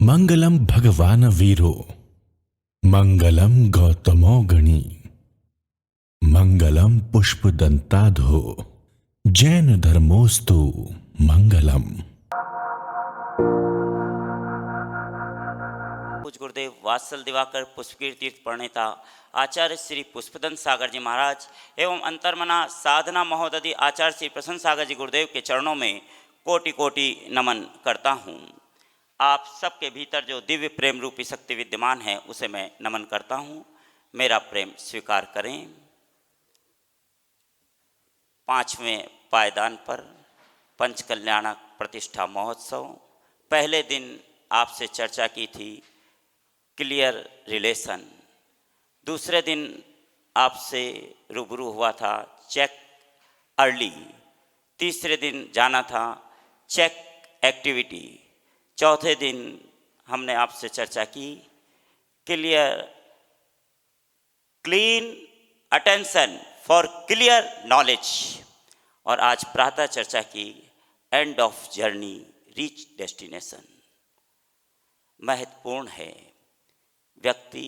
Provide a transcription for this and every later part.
मंगलम भगवान वीरो मंगलम गौतमो गणी मंगलम पुष्पदंताधो जैन धर्मोस्तु मंगलम। पूज्य गुरुदेव वात्सल दिवाकर पुष्पगिर तीर्थ प्रणेता आचार्य श्री पुष्पदंत सागर जी महाराज एवं अंतर्मना साधना महोदधि आचार्य श्री प्रसन्न सागर जी गुरुदेव के चरणों में कोटि कोटि नमन करता हूँ। आप सबके भीतर जो दिव्य प्रेम रूपी शक्ति विद्यमान है उसे मैं नमन करता हूँ। मेरा प्रेम स्वीकार करें। 5वें पायदान पर पंच कल्याणक प्रतिष्ठा महोत्सव, पहले दिन आपसे चर्चा की थी क्लियर रिलेशन, दूसरे दिन आपसे रूबरू हुआ था चेक अर्ली, तीसरे दिन जाना था चेक एक्टिविटी, चौथे दिन हमने आपसे चर्चा की clear clean attention for clear knowledge, और आज प्रातः चर्चा की end of journey reach destination. महत्वपूर्ण है व्यक्ति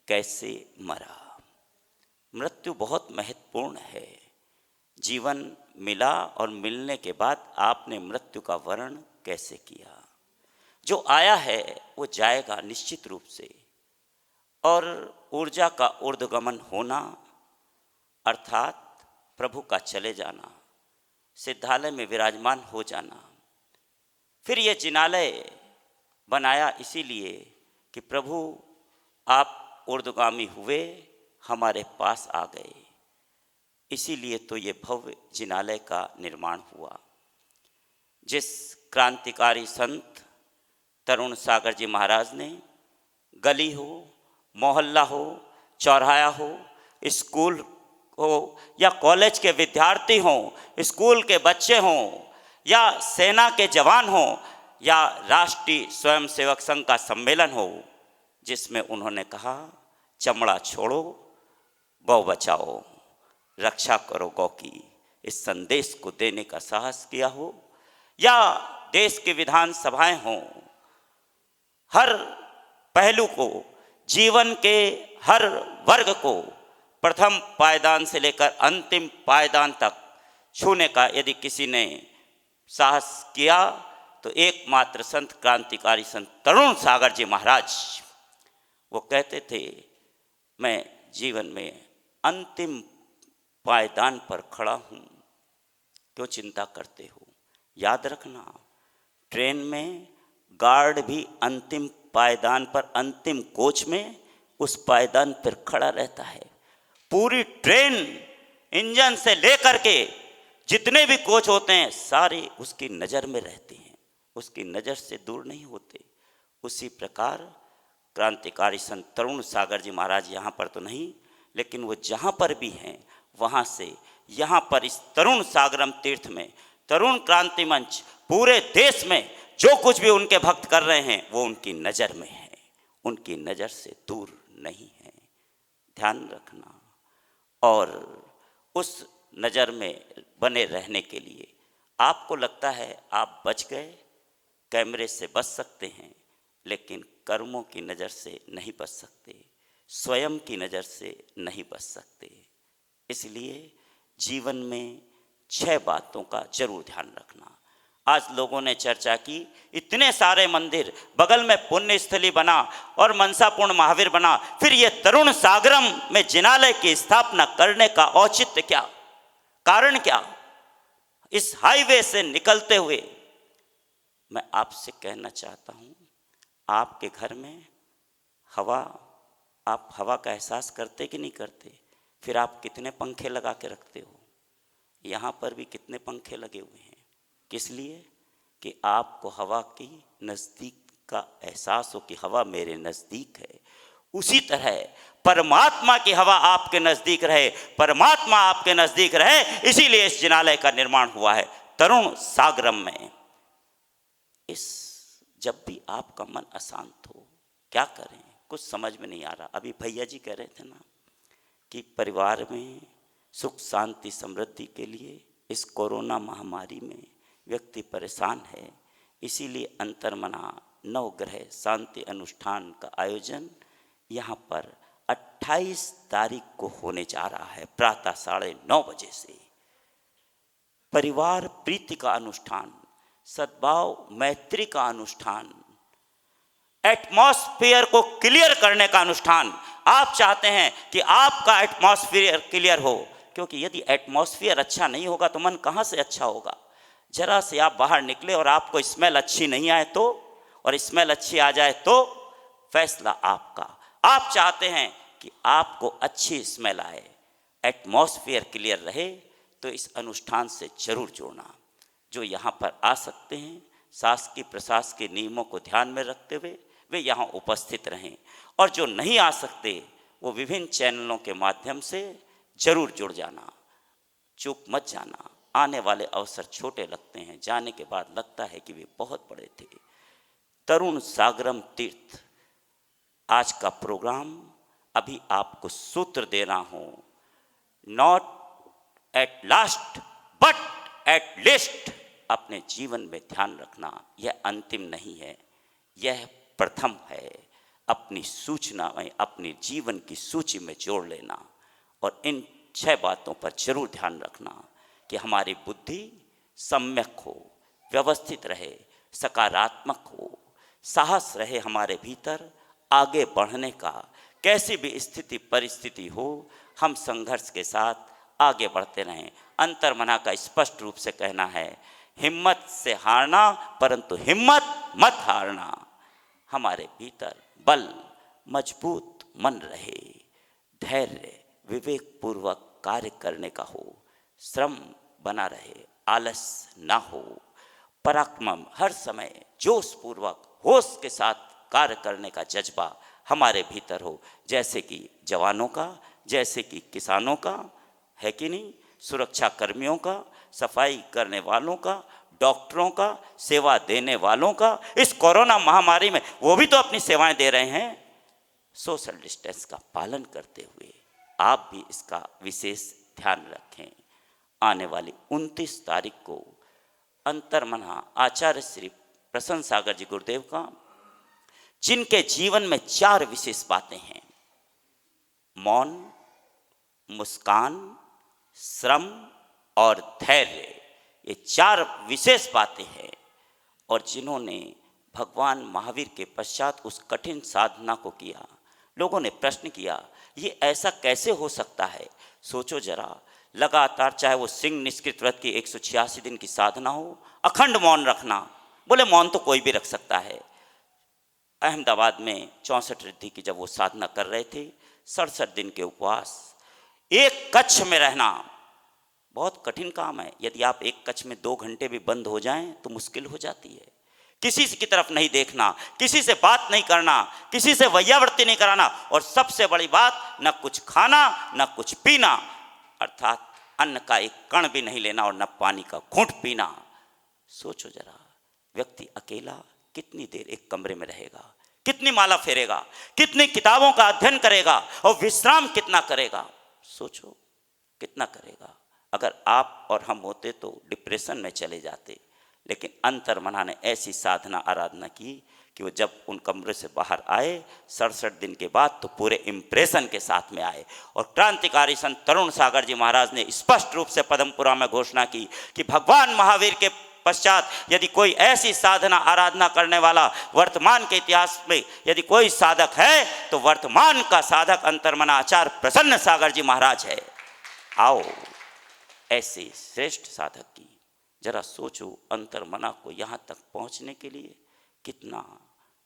कैसे मरा। मृत्यु बहुत महत्वपूर्ण है। जीवन मिला और मिलने के बाद आपने मृत्यु का वर्ण कैसे किया। जो आया है वो जाएगा निश्चित रूप से, और ऊर्जा का ऊर्ध्वगमन होना अर्थात प्रभु का चले जाना, सिद्धालय में विराजमान हो जाना। फिर ये जिनालय बनाया इसीलिए कि प्रभु आप ऊर्ध्वगामी हुए, हमारे पास आ गए, इसीलिए तो ये भव्य जिनालय का निर्माण हुआ। जिस क्रांतिकारी संत तरुण सागर जी महाराज ने गली हो, मोहल्ला हो, चौराहा हो, स्कूल हो या कॉलेज के विद्यार्थी हों, स्कूल के बच्चे हों या सेना के जवान हों या राष्ट्रीय स्वयंसेवक संघ का सम्मेलन हो, जिसमें उन्होंने कहा चमड़ा छोड़ो गौ बचाओ, रक्षा करो गौ की, इस संदेश को देने का साहस किया हो, या देश की विधानसभाएं हों, हर पहलू को, जीवन के हर वर्ग को प्रथम पायदान से लेकर अंतिम पायदान तक छूने का यदि किसी ने साहस किया तो एकमात्र संत क्रांतिकारी संत तरुण सागर जी महाराज। वो कहते थे मैं जीवन में अंतिम पायदान पर खड़ा हूँ, क्यों चिंता करते हो। याद रखना, ट्रेन में गार्ड भी अंतिम पायदान पर, अंतिम कोच में उस पायदान पर खड़ा रहता है। पूरी ट्रेन इंजन से लेकर के जितने भी कोच होते हैं सारे उसकी नज़र में रहते हैं, उसकी नज़र से दूर नहीं होते। उसी प्रकार क्रांतिकारी संत तरुण सागर जी महाराज यहाँ पर तो नहीं, लेकिन वो जहाँ पर भी हैं वहाँ से यहाँ पर इस तरुण सागरम तीर्थ में, तरुण क्रांति मंच, पूरे देश में जो कुछ भी उनके भक्त कर रहे हैं वो उनकी नज़र में है, उनकी नज़र से दूर नहीं है। ध्यान रखना, और उस नज़र में बने रहने के लिए आपको लगता है आप बच गए, कैमरे से बच सकते हैं, लेकिन कर्मों की नज़र से नहीं बच सकते, स्वयं की नज़र से नहीं बच सकते। इसलिए जीवन में 6 बातों का जरूर ध्यान रखना। आज लोगों ने चर्चा की, इतने सारे मंदिर, बगल में पुण्य स्थली बना और मनसापूर्ण महावीर बना, फिर ये तरुण सागरम में जिनालय की स्थापना करने का औचित्य क्या, कारण क्या। इस हाईवे से निकलते हुए मैं आपसे कहना चाहता हूँ, आपके घर में हवा, आप हवा का एहसास करते कि नहीं करते। फिर आप कितने पंखे लगा के रखते हो। यहाँ पर भी कितने पंखे लगे हुए हैं, किस लिए कि आपको हवा की नज़दीक का एहसास हो कि हवा मेरे नज़दीक है। उसी तरह परमात्मा की हवा आपके नज़दीक रहे, परमात्मा आपके नज़दीक रहे, इसीलिए इस जिनालय का निर्माण हुआ है तरुण सागरम में। इस जब भी आपका मन अशांत हो, क्या करें कुछ समझ में नहीं आ रहा। अभी भैया जी कह रहे थे ना कि परिवार में सुख शांति समृद्धि के लिए इस कोरोना महामारी में व्यक्ति परेशान है, इसीलिए अंतर्मना नवग्रह शांति अनुष्ठान का आयोजन यहाँ पर 28 तारीख को होने जा रहा है प्रातः 9:30 बजे से। परिवार प्रीति का अनुष्ठान, सद्भाव मैत्री का अनुष्ठान, एटमॉस्फेयर को क्लियर करने का अनुष्ठान। आप चाहते हैं कि आपका एटमॉस्फेयर क्लियर हो, क्योंकि यदि एटमॉस्फेयर अच्छा नहीं होगा तो मन कहाँ से अच्छा होगा। जरा से आप बाहर निकले और आपको स्मेल अच्छी नहीं आए तो, और स्मेल अच्छी आ जाए तो फैसला आपका। आप चाहते हैं कि आपको अच्छी स्मेल आए, एटमॉस्फेयर क्लियर रहे, तो इस अनुष्ठान से जरूर जुड़ना। जो यहाँ पर आ सकते हैं, शासकीय प्रशासकीय नियमों को ध्यान में रखते हुए वे यहाँ उपस्थित रहें, और जो नहीं आ सकते वो विभिन्न चैनलों के माध्यम से जरूर जुड़ जाना, चूक मत जाना। आने वाले अवसर छोटे लगते हैं, जाने के बाद लगता है कि वे बहुत बड़े थे। तरुण सागरम तीर्थ आज का प्रोग्राम, अभी आपको सूत्र दे रहा हूँ, not at last but at least. अपने जीवन में ध्यान रखना, यह अंतिम नहीं है, यह प्रथम है। अपनी सूचना में, अपने जीवन की सूची में जोड़ लेना, और इन 6 बातों पर जरूर ध्यान रखना कि हमारी बुद्धि सम्यक हो, व्यवस्थित रहे, सकारात्मक हो, साहस रहे हमारे भीतर आगे बढ़ने का। कैसी भी स्थिति परिस्थिति हो, हम संघर्ष के साथ आगे बढ़ते रहें। अंतर्मना का स्पष्ट रूप से कहना है, हिम्मत से हारना परंतु हिम्मत मत हारना। हमारे भीतर बल, मजबूत मन रहे, धैर्य, विवेक पूर्वक कार्य करने का हो, श्रम बना रहे, आलस ना हो, पराक्रम हर समय जोश पूर्वक होश के साथ कार्य करने का जज्बा हमारे भीतर हो, जैसे कि जवानों का, जैसे कि किसानों का है कि नहीं, सुरक्षा कर्मियों का, सफाई करने वालों का, डॉक्टरों का, सेवा देने वालों का। इस कोरोना महामारी में वो भी तो अपनी सेवाएं दे रहे हैं। सोशल डिस्टेंस का पालन करते हुए आप भी इसका विशेष ध्यान रखें। आने वाली 29 तारीख को अंतर्मना आचार्य श्री प्रसन्न सागर जी गुरुदेव का, जिनके जीवन में 4 विशेष बातें हैं, मौन, मुस्कान, श्रम और धैर्य, ये 4 विशेष बातें हैं। और जिन्होंने भगवान महावीर के पश्चात उस कठिन साधना को किया, लोगों ने प्रश्न किया ये ऐसा कैसे हो सकता है। सोचो जरा, लगातार चाहे वो सिंह निष्कृत व्रत की 186 दिन की साधना हो, अखंड मौन रखना। बोले मौन तो कोई भी रख सकता है। अहमदाबाद में 64 रिद्धि की जब वो साधना कर रहे थे, 67 दिन के उपवास, एक कक्ष में रहना बहुत कठिन काम है। यदि आप एक कक्ष में 2 घंटे भी बंद हो जाएं तो मुश्किल हो जाती है। किसी की तरफ नहीं देखना, किसी से बात नहीं करना, किसी से वैयावृत्ति नहीं कराना, और सबसे बड़ी बात, न कुछ खाना न कुछ पीना, अर्थात अन्न का एक कण भी नहीं लेना और न पानी का घूंट पीना। सोचो जरा, व्यक्ति अकेला कितनी देर एक कमरे में रहेगा, कितनी माला फेरेगा, कितनी किताबों का अध्ययन करेगा, और विश्राम कितना करेगा। सोचो कितना करेगा। अगर आप और हम होते तो डिप्रेशन में चले जाते, लेकिन अंतर्मना ने ऐसी साधना आराधना की कि वो जब उन कमरे से बाहर आए 67 दिन के बाद, तो पूरे इम्प्रेशन के साथ में आए। और क्रांतिकारी संत तरुण सागर जी महाराज ने स्पष्ट रूप से पद्मपुरा में घोषणा की कि भगवान महावीर के पश्चात यदि कोई ऐसी साधना आराधना करने वाला वर्तमान के इतिहास में यदि कोई साधक है, तो वर्तमान का साधक अंतर्मना आचार्य प्रसन्न सागर जी महाराज है। आओ ऐसे श्रेष्ठ साधक की जरा सोचो, अंतर्मना को यहाँ तक पहुँचने के लिए कितना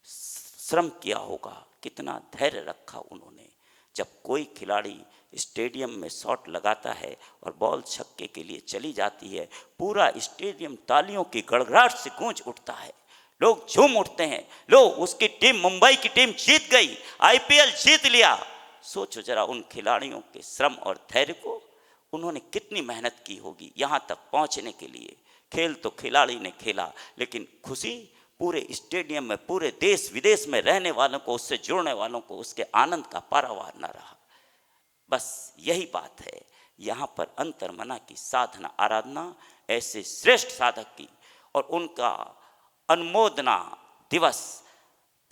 श्रम किया होगा, कितना धैर्य रखा उन्होंने। जब कोई खिलाड़ी स्टेडियम में शॉट लगाता है और बॉल छक्के के लिए चली जाती है, पूरा स्टेडियम तालियों की गड़गड़ाहट से गूंज उठता है, लोग झूम उठते हैं, लो उसकी टीम, मुंबई की टीम जीत गई, आईपीएल जीत लिया। सोचो जरा उन खिलाड़ियों के श्रम और धैर्य को, उन्होंने कितनी मेहनत की होगी यहाँ तक पहुँचने के लिए। खेल तो खिलाड़ी ने खेला, लेकिन खुशी पूरे स्टेडियम में, पूरे देश विदेश में रहने वालों को, उससे जुड़ने वालों को उसके आनंद का पारावार न रहा। बस यही बात है यहाँ पर अंतर्मना की साधना आराधना ऐसे श्रेष्ठ साधक की, और उनका अनुमोदना दिवस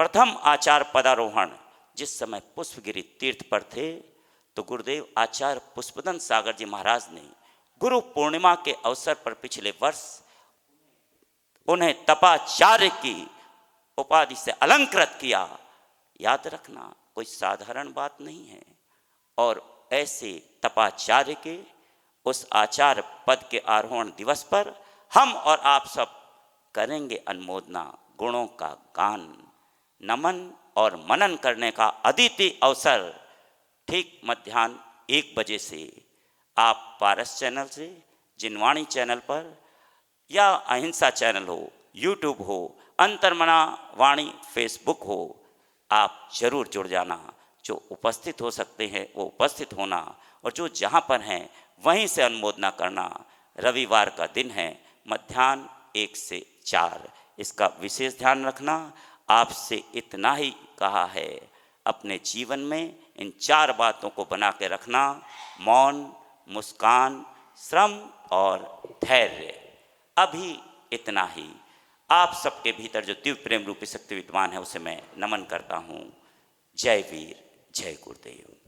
प्रथम आचार्य पदारोहण जिस समय पुष्पगिरी तीर्थ पर थे, तो गुरुदेव आचार्य पुष्पदन सागर जी महाराज ने गुरु पूर्णिमा के अवसर पर पिछले वर्ष उन्हें तपाचार्य की उपाधि से अलंकृत किया। याद रखना कोई साधारण बात नहीं है। और ऐसे तपाचार्य के उस आचार्य पद के आरोहण दिवस पर हम और आप सब करेंगे अनुमोदना, गुणों का गान, नमन और मनन करने का अदिति अवसर। ठीक मध्याह्न 1 बजे से आप पारस चैनल से, जिनवाणी चैनल पर या अहिंसा चैनल हो, यूट्यूब हो, अंतर्मना वाणी फेसबुक हो, आप जरूर जुड़ जाना। जो उपस्थित हो सकते हैं वो उपस्थित होना, और जो जहाँ पर हैं वहीं से अनुमोदना करना। रविवार का दिन है, मध्याह्न 1 से 4। इसका विशेष ध्यान रखना। आपसे इतना ही कहा है, अपने जीवन में इन 4 बातों को बना के रखना: मौन, मुस्कान, श्रम और धैर्य। अभी इतना ही। आप सबके भीतर जो दिव्य प्रेम रूपी शक्ति विद्यमान है उसे मैं नमन करता हूँ। जय वीर, जय गुरुदेव।